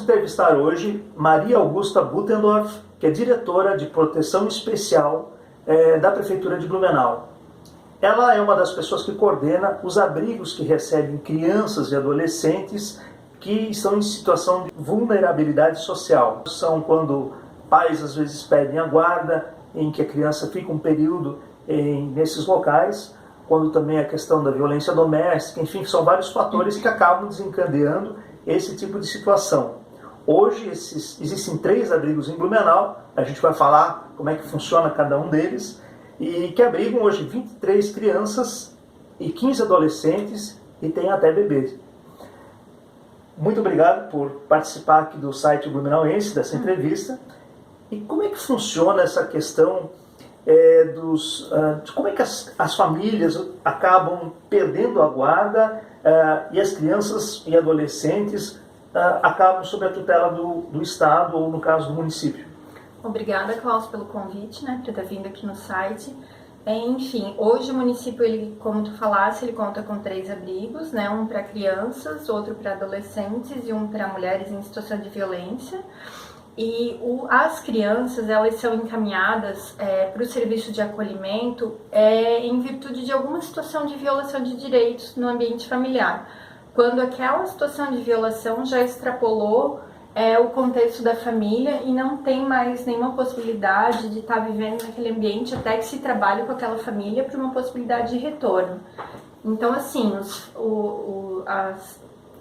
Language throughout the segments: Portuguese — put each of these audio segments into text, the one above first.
entrevistar hoje Maria Augusta Buttendorf, que é diretora de Proteção Especial da Prefeitura de Blumenau. Ela é uma das pessoas que coordena os abrigos que recebem crianças e adolescentes que estão em situação de vulnerabilidade social. São quando pais às vezes pedem a guarda, em que a criança fica um período nesses locais, quando também a questão da violência doméstica, enfim, são vários fatores que acabam desencadeando esse tipo de situação. Hoje existem 3 abrigos em Blumenau, a gente vai falar como é que funciona cada um deles, e que abrigam hoje 23 crianças e 15 adolescentes e tem até bebês. Muito obrigado por participar aqui do site Blumenauense, dessa entrevista. E como é que funciona essa questão de como é que as famílias acabam perdendo a guarda e as crianças e adolescentes acabam sob a tutela do Estado ou, no caso, do município? Obrigada, Klaus, pelo convite, por ter vindo aqui no site. Enfim, hoje o município, como tu falasse, ele conta com 3 abrigos, um para crianças, outro para adolescentes e um para mulheres em situação de violência. E as crianças, elas são encaminhadas para o serviço de acolhimento em virtude de alguma situação de violação de direitos no ambiente familiar. Quando aquela situação de violação já extrapolou o contexto da família e não tem mais nenhuma possibilidade de estar vivendo naquele ambiente até que se trabalhe com aquela família para uma possibilidade de retorno. Então, assim,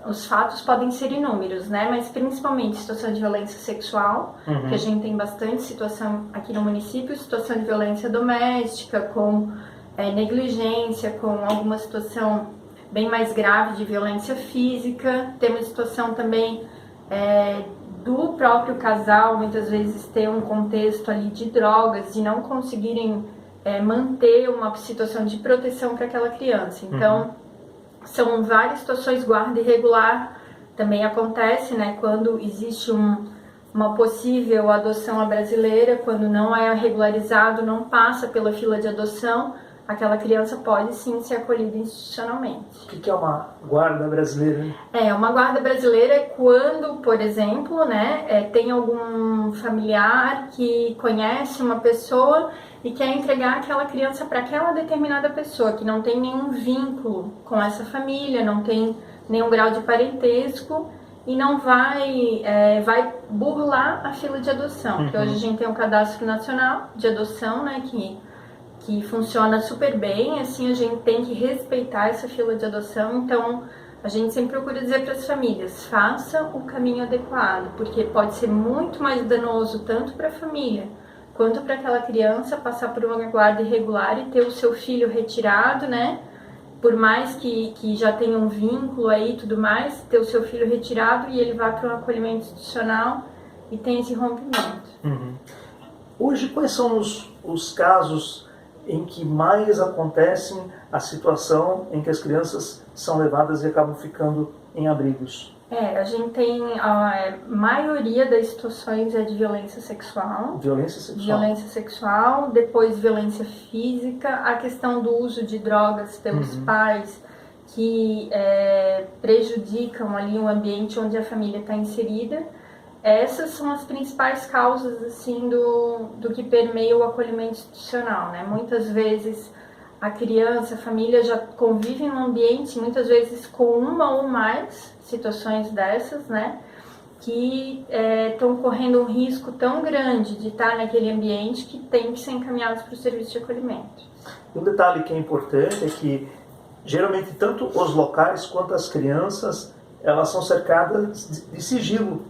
os fatos podem ser inúmeros, mas principalmente situação de violência sexual, que a gente tem bastante situação aqui no município, situação de violência doméstica, com negligência, com alguma situação bem mais grave de violência física. Temos situação também do próprio casal, muitas vezes ter um contexto ali de drogas, de não conseguirem manter uma situação de proteção para aquela criança. Então, são várias situações. Guarda irregular também acontece, quando existe uma possível adoção à brasileira, quando não é regularizado, não passa pela fila de adoção, aquela criança pode sim ser acolhida institucionalmente. O que é uma guarda brasileira? Uma guarda brasileira é quando, por exemplo, tem algum familiar que conhece uma pessoa e quer entregar aquela criança para aquela determinada pessoa, que não tem nenhum vínculo com essa família, não tem nenhum grau de parentesco e não vai burlar a fila de adoção. Porque hoje a gente tem um cadastro nacional de adoção, que funciona super bem, assim, a gente tem que respeitar essa fila de adoção. Então, a gente sempre procura dizer para as famílias, faça o caminho adequado, porque pode ser muito mais danoso tanto para a família quanto para aquela criança passar por uma guarda irregular e ter o seu filho retirado, por mais que já tenha um vínculo aí e tudo mais, ter o seu filho retirado e ele vá para um acolhimento institucional e tem esse rompimento. Hoje, quais são os casos em que mais acontecem a situação em que as crianças são levadas e acabam ficando em abrigos? A gente tem a maioria das situações de violência sexual. Violência sexual. Violência sexual, depois violência física, a questão do uso de drogas pelos pais que prejudicam ali o ambiente onde a família está inserida. Essas são as principais causas assim do que permeia o acolhimento institucional, Muitas vezes a criança, a família já convivem no ambiente, muitas vezes com uma ou mais situações dessas, que estão correndo um risco tão grande de estar naquele ambiente que tem que ser encaminhados para o serviço de acolhimento. Um detalhe que é importante é que geralmente tanto os locais quanto as crianças elas são cercadas de sigilo,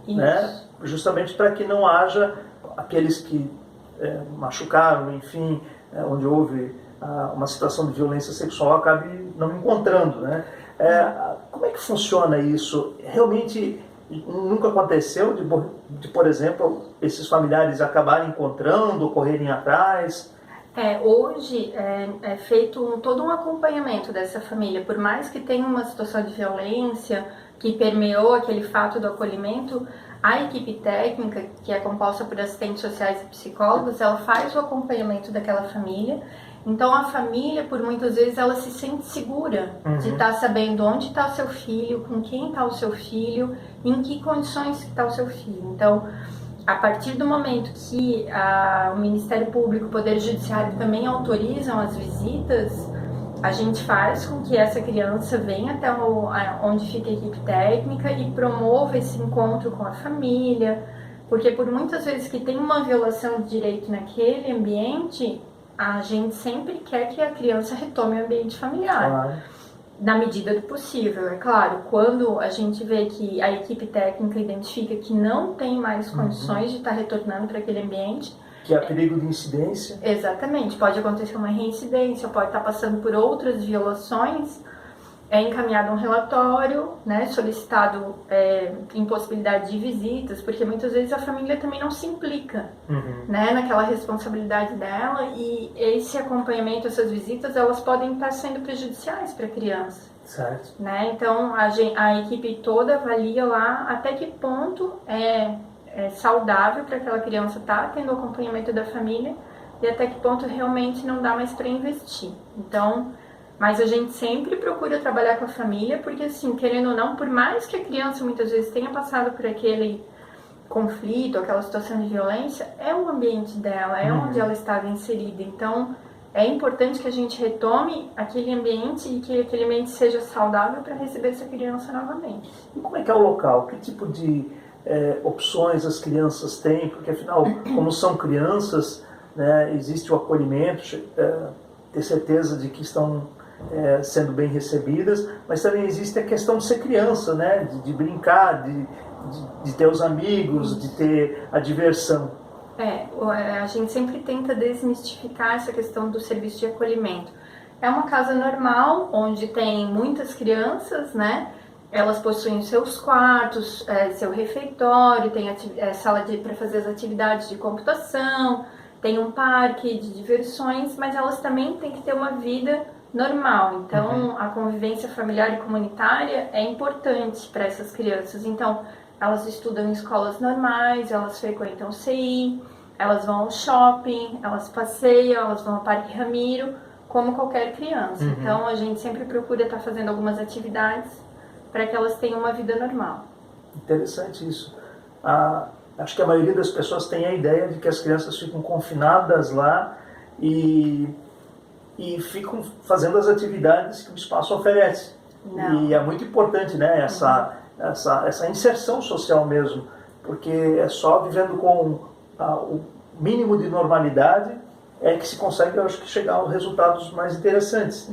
justamente para que não haja aqueles que machucaram, enfim, onde houve uma situação de violência sexual acabe não encontrando, Como é que funciona isso? Realmente nunca aconteceu de, por exemplo, esses familiares acabarem encontrando ou correrem atrás? Hoje é feito todo um acompanhamento dessa família, por mais que tenha uma situação de violência que permeou aquele fato do acolhimento, A equipe técnica, que é composta por assistentes sociais e psicólogos, ela faz o acompanhamento daquela família. Então a família, por muitas vezes, ela se sente segura de estar sabendo onde está o seu filho, com quem está o seu filho, em que condições está o seu filho. Então, a partir do momento que o Ministério Público, o Poder Judiciário também autorizam as visitas, a gente faz com que essa criança venha até onde fica a equipe técnica e promova esse encontro com a família, porque por muitas vezes que tem uma violação de direito naquele ambiente, a gente sempre quer que a criança retome o ambiente familiar, na medida do possível, é claro. Quando a gente vê que a equipe técnica identifica que não tem mais condições de estar retornando para aquele ambiente, que há perigo de incidência. Exatamente, pode acontecer uma reincidência, pode estar passando por outras violações, é encaminhado um relatório, né, solicitado impossibilidade de visitas, porque muitas vezes a família também não se implica, né, naquela responsabilidade dela, e esse acompanhamento, essas visitas, elas podem estar sendo prejudiciais para a criança. Certo. Né? Então a equipe toda avalia lá até que ponto é saudável para aquela criança estar tendo o acompanhamento da família e até que ponto realmente não dá mais para investir. Então, mas a gente sempre procura trabalhar com a família, porque assim, querendo ou não, por mais que a criança muitas vezes tenha passado por aquele conflito, aquela situação de violência, é o ambiente dela, é onde ela estava inserida. Então, é importante que a gente retome aquele ambiente e que aquele ambiente seja saudável para receber essa criança novamente. E como é que é o local? Que tipo de opções as crianças têm? Porque afinal, como são crianças, né, existe o acolhimento, ter certeza de que estão sendo bem recebidas, mas também existe a questão de ser criança, né, de brincar, de ter os amigos, de ter a diversão. A gente sempre tenta desmistificar essa questão do serviço de acolhimento. É uma casa normal, onde tem muitas crianças, né? Elas possuem seus quartos, seu refeitório, tem sala para fazer as atividades de computação, tem um parque de diversões, mas elas também têm que ter uma vida normal. Então, a convivência familiar e comunitária é importante para essas crianças. Então, elas estudam em escolas normais, elas frequentam o CI, elas vão ao shopping, elas passeiam, elas vão ao Parque Ramiro, como qualquer criança. Então, a gente sempre procura estar fazendo algumas atividades para que elas tenham uma vida normal. Interessante isso. Acho que a maioria das pessoas tem a ideia de que as crianças ficam confinadas lá e ficam fazendo as atividades que o espaço oferece. Não. E é muito importante, né, essa inserção social mesmo, porque é só vivendo com o mínimo de normalidade que se consegue, eu acho, que chegar a resultados mais interessantes.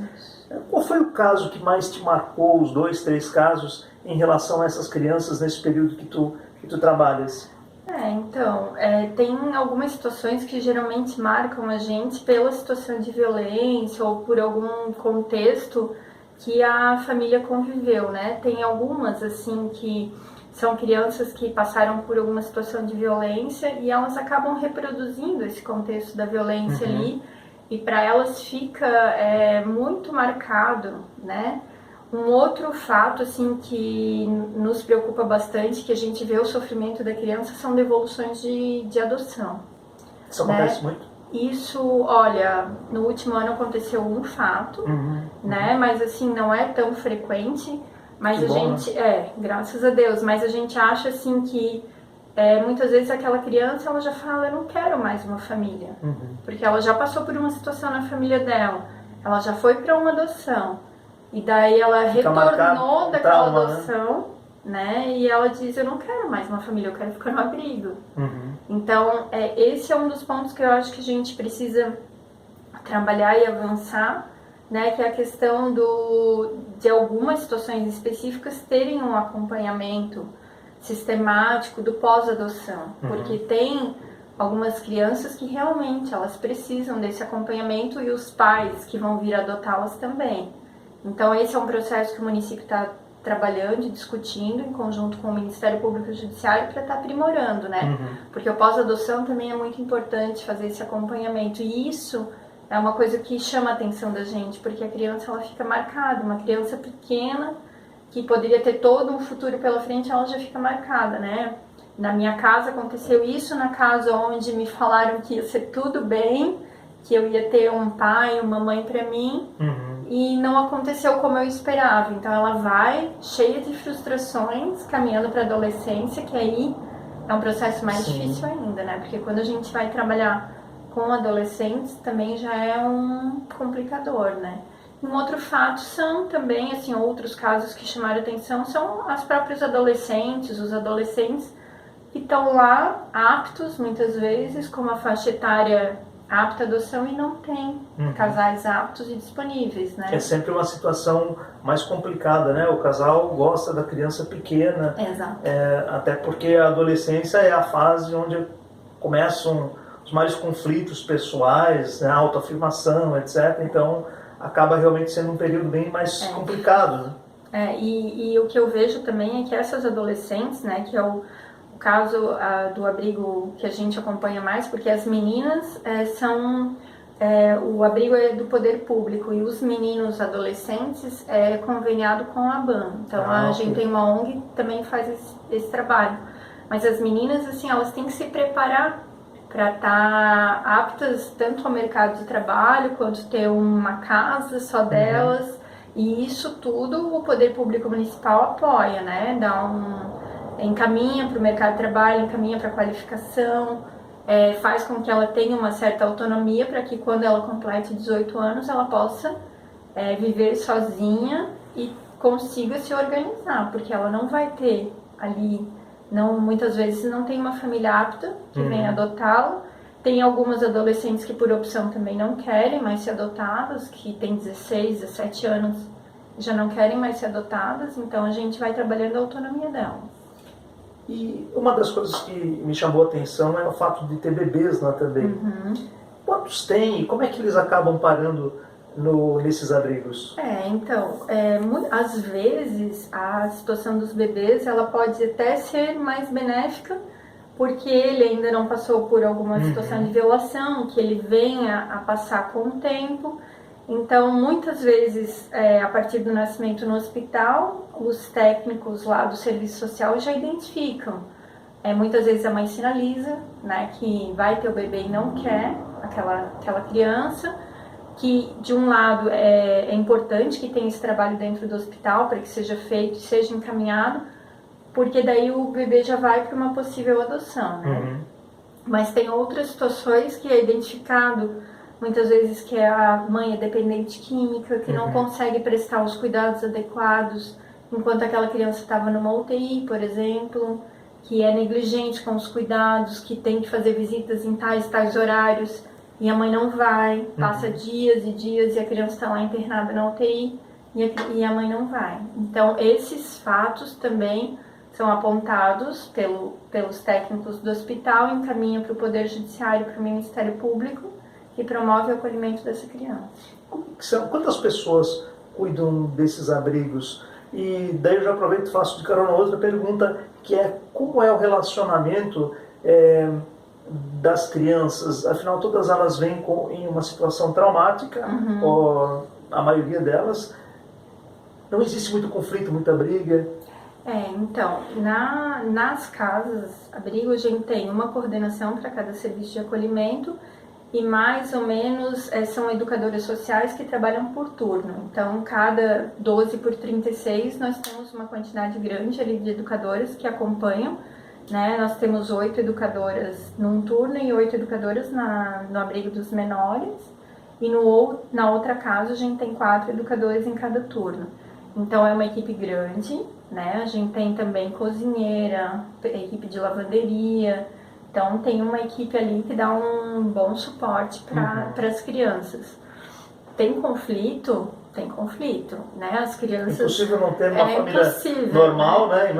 Qual foi o caso que mais te marcou, os 2, 3 casos, em relação a essas crianças nesse período que tu trabalhas? Então, tem algumas situações que geralmente marcam a gente pela situação de violência ou por algum contexto que a família conviveu, né? Tem algumas, assim, que são crianças que passaram por alguma situação de violência e elas acabam reproduzindo esse contexto da violência ali, e para elas fica muito marcado, né? Um outro fato, assim, que nos preocupa bastante, que a gente vê o sofrimento da criança, são devoluções de adoção. Isso acontece muito? Isso, olha, no último ano aconteceu um fato, né? Mas assim, não é tão frequente, mas graças a Deus, mas a gente acha assim que muitas vezes aquela criança, ela já fala, eu não quero mais uma família, porque ela já passou por uma situação na família dela, ela já foi para uma adoção, e daí ela retornou daquela adoção, né? E ela diz, eu não quero mais uma família, eu quero ficar no abrigo. Então, esse é um dos pontos que eu acho que a gente precisa trabalhar e avançar, né? Que é a questão de algumas situações específicas terem um acompanhamento sistemático do pós-adoção, porque tem algumas crianças que realmente elas precisam desse acompanhamento e os pais que vão vir adotá-las também. Então, esse é um processo que o município está trabalhando e discutindo em conjunto com o Ministério Público e Judiciário para estar aprimorando, né? Porque o pós-adoção também é muito importante fazer esse acompanhamento, e isso é uma coisa que chama a atenção da gente, porque a criança, ela fica marcada, uma criança pequena que poderia ter todo um futuro pela frente, ela já fica marcada, né? na minha casa aconteceu isso, na casa onde me falaram que ia ser tudo bem, que eu ia ter um pai, uma mãe para mim, e não aconteceu como eu esperava. Então ela vai cheia de frustrações, caminhando para a adolescência, que aí é um processo mais difícil ainda, né? Porque quando a gente vai trabalhar com adolescentes, também já é um complicador, né? Um outro fato são também, assim, outros casos que chamaram atenção, são as próprios adolescentes, os adolescentes que estão lá aptos, muitas vezes, com uma faixa etária apta à adoção e não tem casais aptos e disponíveis, né? É sempre uma situação mais complicada, né? O casal gosta da criança pequena. Exato. Até porque a adolescência é a fase onde começam os maiores conflitos pessoais, né? Autoafirmação, etc. Então, acaba realmente sendo um período bem mais complicado, né? E o que eu vejo também é que essas adolescentes, né, que é o caso do abrigo que a gente acompanha mais, porque as meninas o abrigo é do poder público e os meninos adolescentes é conveniado com a ABAN. Então a gente tem uma ONG que também faz esse trabalho. Mas as meninas, assim, elas têm que se preparar para estar aptas tanto ao mercado de trabalho quanto ter uma casa só delas. E isso tudo o poder público municipal apoia, né? Encaminha para o mercado de trabalho, encaminha para a qualificação, faz com que ela tenha uma certa autonomia para que quando ela complete 18 anos ela possa viver sozinha e consiga se organizar, porque ela não vai ter ali, muitas vezes não tem uma família apta que venha adotá-la. Tem algumas adolescentes que por opção também não querem mais ser adotadas, que têm 16, 17 anos já não querem mais ser adotadas, então a gente vai trabalhando a autonomia delas. E uma das coisas que me chamou a atenção é o fato de ter bebês lá também. Quantos tem e como é que eles acabam parando nesses abrigos? Então, às vezes a situação dos bebês ela pode até ser mais benéfica, porque ele ainda não passou por alguma situação de violação, que ele venha a passar com o tempo. Então, muitas vezes, a partir do nascimento no hospital, os técnicos lá do serviço social já identificam. Muitas vezes a mãe sinaliza, né, que vai ter o bebê e não quer aquela criança, que de um lado é importante que tenha esse trabalho dentro do hospital para que seja feito e seja encaminhado, porque daí o bebê já vai para uma possível adoção, né? Mas tem outras situações que é identificado muitas vezes que a mãe é dependente química, que não consegue prestar os cuidados adequados enquanto aquela criança estava numa UTI, por exemplo, que é negligente com os cuidados, que tem que fazer visitas em tais horários e a mãe não vai, passa dias e dias e a criança está lá internada na UTI e a mãe não vai. Então esses fatos também são apontados pelos técnicos do hospital, encaminham para o Poder Judiciário, para o Ministério Público, que promove o acolhimento dessa criança. Quantas pessoas cuidam desses abrigos? E daí eu já aproveito e faço de carona outra pergunta, que é como é o relacionamento das crianças? Afinal, todas elas vêm em uma situação traumática, ou a maioria delas. Não existe muito conflito, muita briga. Então, nas casas abrigo a gente tem uma coordenação para cada serviço de acolhimento e mais ou menos são educadoras sociais que trabalham por turno. Então, cada 12 por 36 nós temos uma quantidade grande ali de educadoras que acompanham, né? Nós temos 8 educadoras num turno e 8 educadoras no abrigo dos menores e na outra casa a gente tem 4 educadores em cada turno. Então, é uma equipe grande, né? A gente tem também cozinheira, equipe de lavanderia. Então, tem uma equipe ali que dá um bom suporte para as crianças. Tem conflito? Tem conflito, né? As crianças... Impossível não ter uma família normal, né?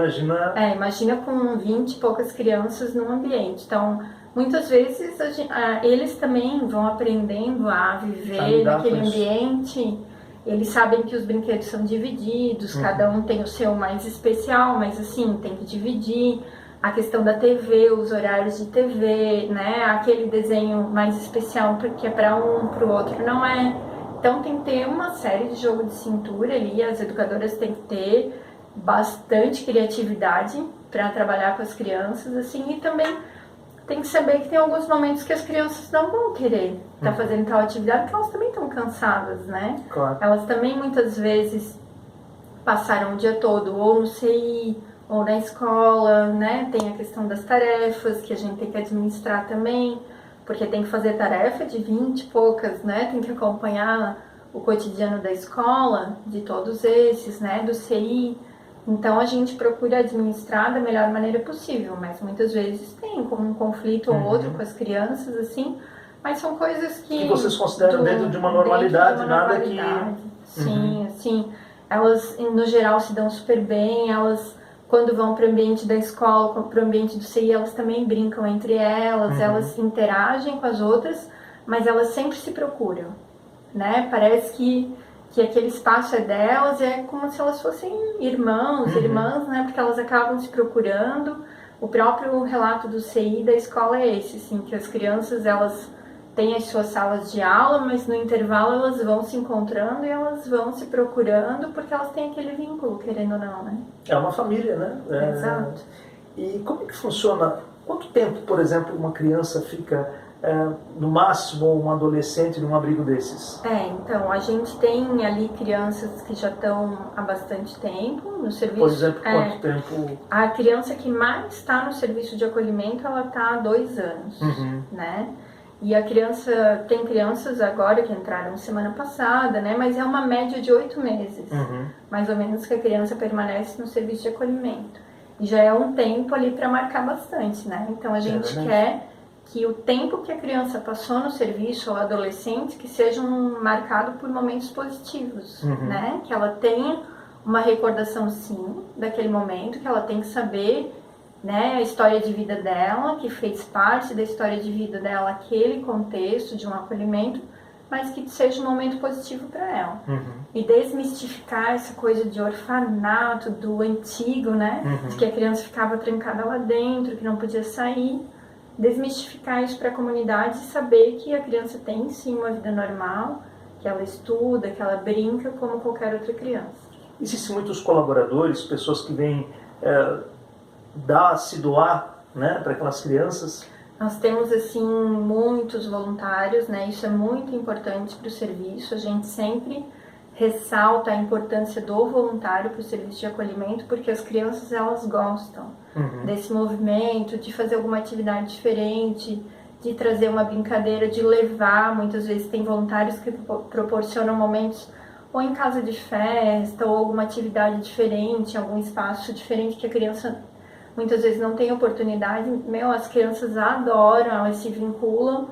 Imagina com 20 e poucas crianças num ambiente. Então, muitas vezes, eles também vão aprendendo a viver naquele ambiente. Eles sabem que os brinquedos são divididos, cada um tem o seu mais especial, mas assim, tem que dividir. A questão da TV, os horários de TV, né? Aquele desenho mais especial que é para um, para o outro não é. Então tem que ter uma série de jogo de cintura ali, as educadoras têm que ter bastante criatividade para trabalhar com as crianças, assim, e também tem que saber que tem alguns momentos que as crianças não vão querer estar fazendo tal atividade, porque elas também estão cansadas, né? Claro. Elas também muitas vezes passaram o dia todo ou no CI ou na escola, né? Tem a questão das tarefas que a gente tem que administrar também, porque tem que fazer tarefa de 20 e poucas, né? Tem que acompanhar o cotidiano da escola, de todos esses, né? Do CI. Então a gente procura administrar da melhor maneira possível, mas muitas vezes tem como um conflito ou outro com as crianças, assim, mas são coisas que vocês consideram dentro de uma normalidade, nada que... Sim, assim, elas no geral se dão super bem, elas quando vão para o ambiente da escola, para o ambiente do CI, elas também brincam entre elas, elas interagem com as outras, mas elas sempre se procuram, né? Parece que aquele espaço é delas, é como se elas fossem irmãos, irmãs, né? Porque elas acabam se procurando. O próprio relato do CI da escola é esse, assim, que as crianças, elas têm as suas salas de aula, mas no intervalo elas vão se encontrando e elas vão se procurando porque elas têm aquele vínculo, querendo ou não, né? É uma família, né? Exato. E como é que funciona? Quanto tempo, por exemplo, uma criança fica... no máximo um adolescente num abrigo desses? Então, a gente tem ali crianças que já estão há bastante tempo no serviço. Por exemplo, quanto tempo? A criança que mais está no serviço de acolhimento, ela está há 2 anos, né? E a criança, tem crianças agora que entraram semana passada, né? Mas é uma média de 8 meses, mais ou menos, que a criança permanece no serviço de acolhimento. E já é um tempo ali para marcar bastante, né? Então a gente quer que o tempo que a criança passou no serviço, ou adolescente, que seja marcado por momentos positivos, né? Que ela tenha uma recordação, sim, daquele momento, que ela tem que saber, né, a história de vida dela, que fez parte da história de vida dela, aquele contexto de um acolhimento, mas que seja um momento positivo para ela. E desmistificar essa coisa de orfanato, do antigo, né? De que a criança ficava trancada lá dentro, que não podia sair. Desmistificar isso para a comunidade e saber que a criança tem sim uma vida normal, que ela estuda, que ela brinca como qualquer outra criança. Existem muitos colaboradores, pessoas que vêm se doar, né, para aquelas crianças? Nós temos assim muitos voluntários, né? Isso é muito importante para o serviço. A gente sempre ressalta a importância do voluntário para o serviço de acolhimento, porque as crianças, elas gostam desse movimento, de fazer alguma atividade diferente, de trazer uma brincadeira, de levar. Muitas vezes tem voluntários que proporcionam momentos ou em casa de festa, ou alguma atividade diferente, algum espaço diferente que a criança muitas vezes não tem oportunidade. As crianças adoram, elas se vinculam.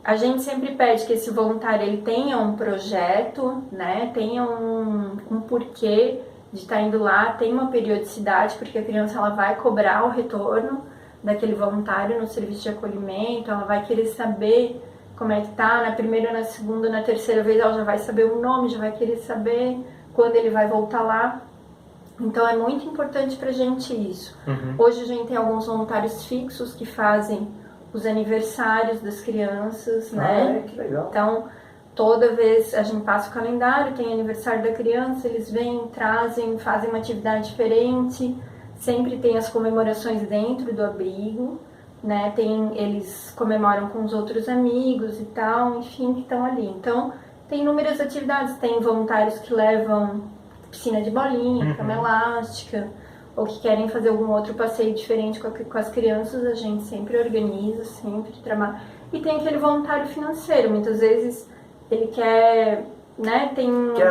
A gente sempre pede que esse voluntário ele tenha um projeto, né? Tenha um porquê de estar indo lá, tem uma periodicidade, porque a criança ela vai cobrar o retorno daquele voluntário no serviço de acolhimento, ela vai querer saber como é que tá, na primeira, na segunda, na terceira vez ela já vai saber o nome, já vai querer saber quando ele vai voltar lá. Então é muito importante pra gente isso. Hoje a gente tem alguns voluntários fixos que fazem os aniversários das crianças, né? Que legal. Então, toda vez a gente passa o calendário, tem aniversário da criança, eles vêm, trazem, fazem uma atividade diferente. Sempre tem as comemorações dentro do abrigo, né? Eles comemoram com os outros amigos e tal, enfim, que estão ali. Então, tem inúmeras atividades. Tem voluntários que levam piscina de bolinha, cama elástica, ou que querem fazer algum outro passeio diferente com as crianças, a gente sempre organiza, sempre trabalha. E tem aquele voluntário financeiro, muitas vezes ele quer, né, quer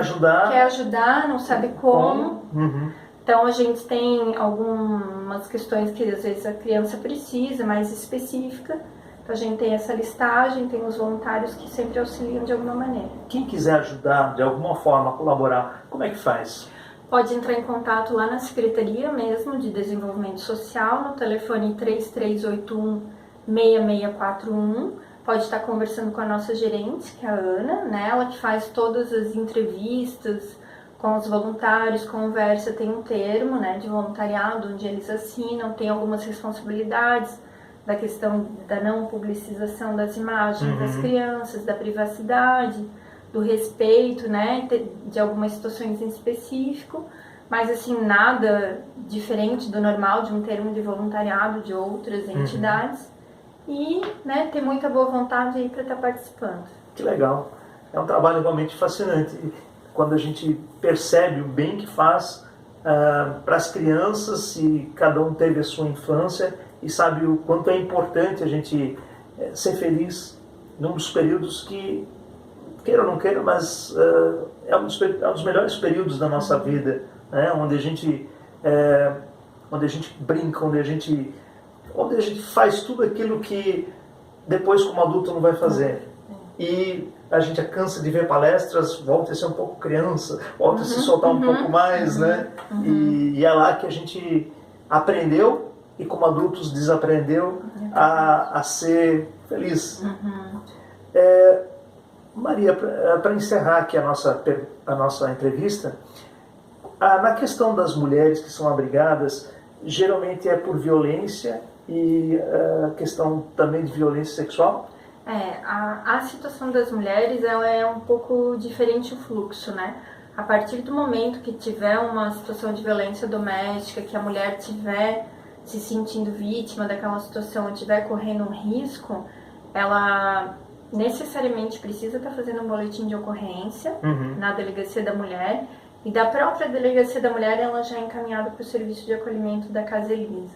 ajudar, não sabe como. Então a gente tem algumas questões que às vezes a criança precisa, mais específica. Então a gente tem essa listagem, tem os voluntários que sempre auxiliam de alguma maneira. Quem quiser ajudar de alguma forma, colaborar, como é que faz? Pode entrar em contato lá na Secretaria mesmo de Desenvolvimento Social, no telefone 3381-6641. Pode estar conversando com a nossa gerente, que é a Ana, né? Ela que faz todas as entrevistas com os voluntários, conversa, tem um termo, né, de voluntariado, onde eles assinam, tem algumas responsabilidades da questão da não publicização das imagens das crianças, da privacidade, do respeito, né, de algumas situações em específico, mas assim, nada diferente do normal de um termo de voluntariado de outras entidades. E, né, ter muita boa vontade aí para estar participando. Que legal. É um trabalho realmente fascinante. Quando a gente percebe o bem que faz para as crianças, e cada um teve a sua infância e sabe o quanto é importante a gente ser feliz num dos períodos que, queira ou não queira, mas é um dos melhores períodos da nossa vida, né? Onde a gente brinca, onde a gente faz tudo aquilo que depois como adulto não vai fazer. E a gente cansa de ver palestras, volta a ser um pouco criança, volta a se soltar um pouco mais, né? E é lá que a gente aprendeu e como adultos desaprendeu a ser feliz. Maria, para encerrar aqui a nossa entrevista, na questão das mulheres que são abrigadas, geralmente é por violência e a questão também de violência sexual? A situação das mulheres, ela é um pouco diferente o fluxo, né? A partir do momento que tiver uma situação de violência doméstica, que a mulher tiver se sentindo vítima daquela situação, estiver correndo um risco, ela necessariamente precisa estar fazendo um boletim de ocorrência na Delegacia da Mulher, e da própria Delegacia da Mulher ela já é encaminhada para o serviço de acolhimento da Casa Elisa.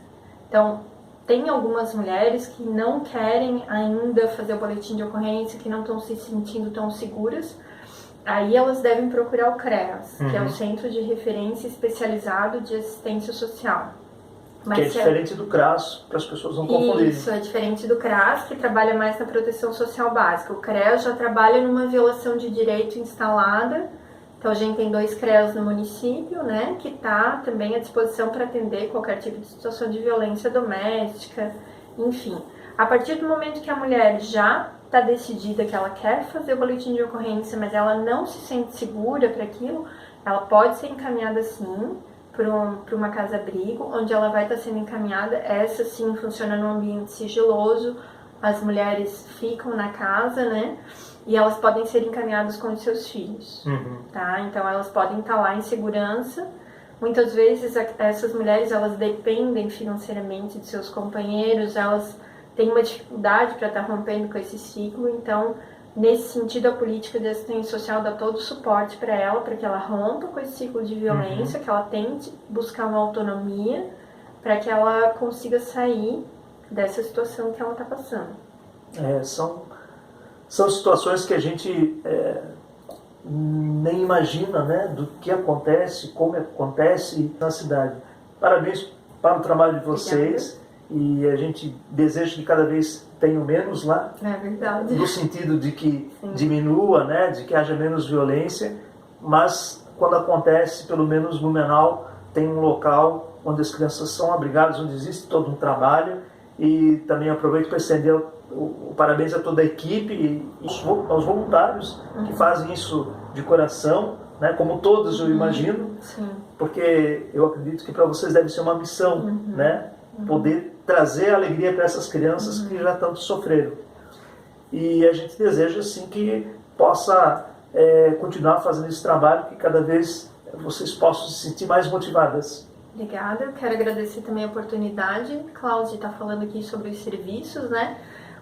Então, tem algumas mulheres que não querem ainda fazer o boletim de ocorrência, que não estão se sentindo tão seguras. Aí elas devem procurar o CREAS, que é o Centro de Referência Especializado de Assistência Social. Mas que é diferente do CRAS, para as pessoas não confundirem. Isso, é diferente do CRAS, que trabalha mais na proteção social básica. O CREAS já trabalha numa violação de direito instalada. Então a gente tem 2 CREAS no município, né, que está também à disposição para atender qualquer tipo de situação de violência doméstica, enfim. A partir do momento que a mulher já está decidida que ela quer fazer o boletim de ocorrência, mas ela não se sente segura para aquilo, ela pode ser encaminhada sim para uma casa-abrigo, onde ela vai estar sendo encaminhada. Essa sim funciona num ambiente sigiloso, as mulheres ficam na casa, né? E elas podem ser encaminhadas com os seus filhos, tá? Então elas podem estar lá em segurança. Muitas vezes essas mulheres, elas dependem financeiramente de seus companheiros, elas têm uma dificuldade para estar rompendo com esse ciclo. Então, nesse sentido, a política de assistência social dá todo o suporte para ela, para que ela rompa com esse ciclo de violência, que ela tente buscar uma autonomia, para que ela consiga sair dessa situação que ela está passando. São situações que a gente nem imagina, né, do que acontece, como acontece na cidade. Parabéns para o trabalho de vocês. Obrigada. E a gente deseja que cada vez tenham menos lá. É verdade. No sentido de que diminua, né, de que haja menos violência, mas quando acontece, pelo menos Blumenau tem um local onde as crianças são abrigadas, onde existe todo um trabalho. E também aproveito para estender o parabéns a toda a equipe e aos voluntários que fazem isso de coração, né, como todos eu imagino, porque eu acredito que para vocês deve ser uma missão, né, poder trazer alegria para essas crianças que já tanto sofreram. E a gente deseja assim que possa continuar fazendo esse trabalho, que cada vez vocês possam se sentir mais motivadas. Obrigada, eu quero agradecer também a oportunidade, Cláudia, de estar falando aqui sobre os serviços, né?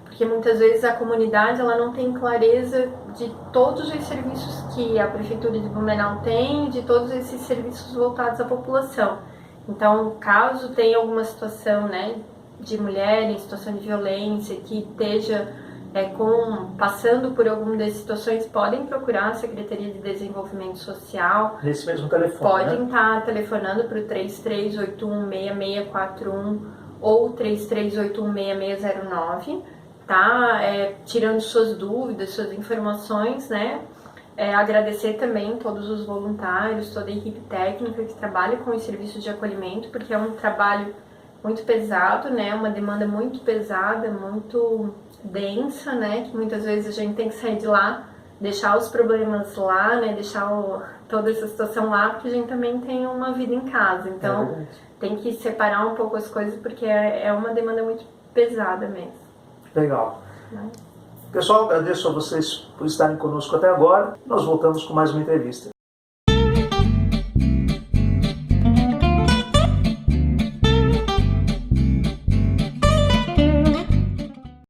Porque muitas vezes a comunidade ela não tem clareza de todos os serviços que a Prefeitura de Blumenau tem, de todos esses serviços voltados à população. Então, caso tenha alguma situação, né, de mulher em situação de violência, que esteja passando por alguma dessas situações, podem procurar a Secretaria de Desenvolvimento Social. Nesse mesmo telefone, podem estar telefonando para o 33816641 ou 33816609, tá? Tirando suas dúvidas, suas informações, né? Agradecer também todos os voluntários, toda a equipe técnica que trabalha com os serviços de acolhimento, porque é um trabalho muito pesado, né? Uma demanda muito pesada, muito densa, né? Que muitas vezes a gente tem que sair de lá, deixar os problemas lá, né? Deixar toda essa situação lá, porque a gente também tem uma vida em casa. Então, tem que separar um pouco as coisas, porque é uma demanda muito pesada mesmo. Legal. Pessoal, agradeço a vocês por estarem conosco até agora. Nós voltamos com mais uma entrevista.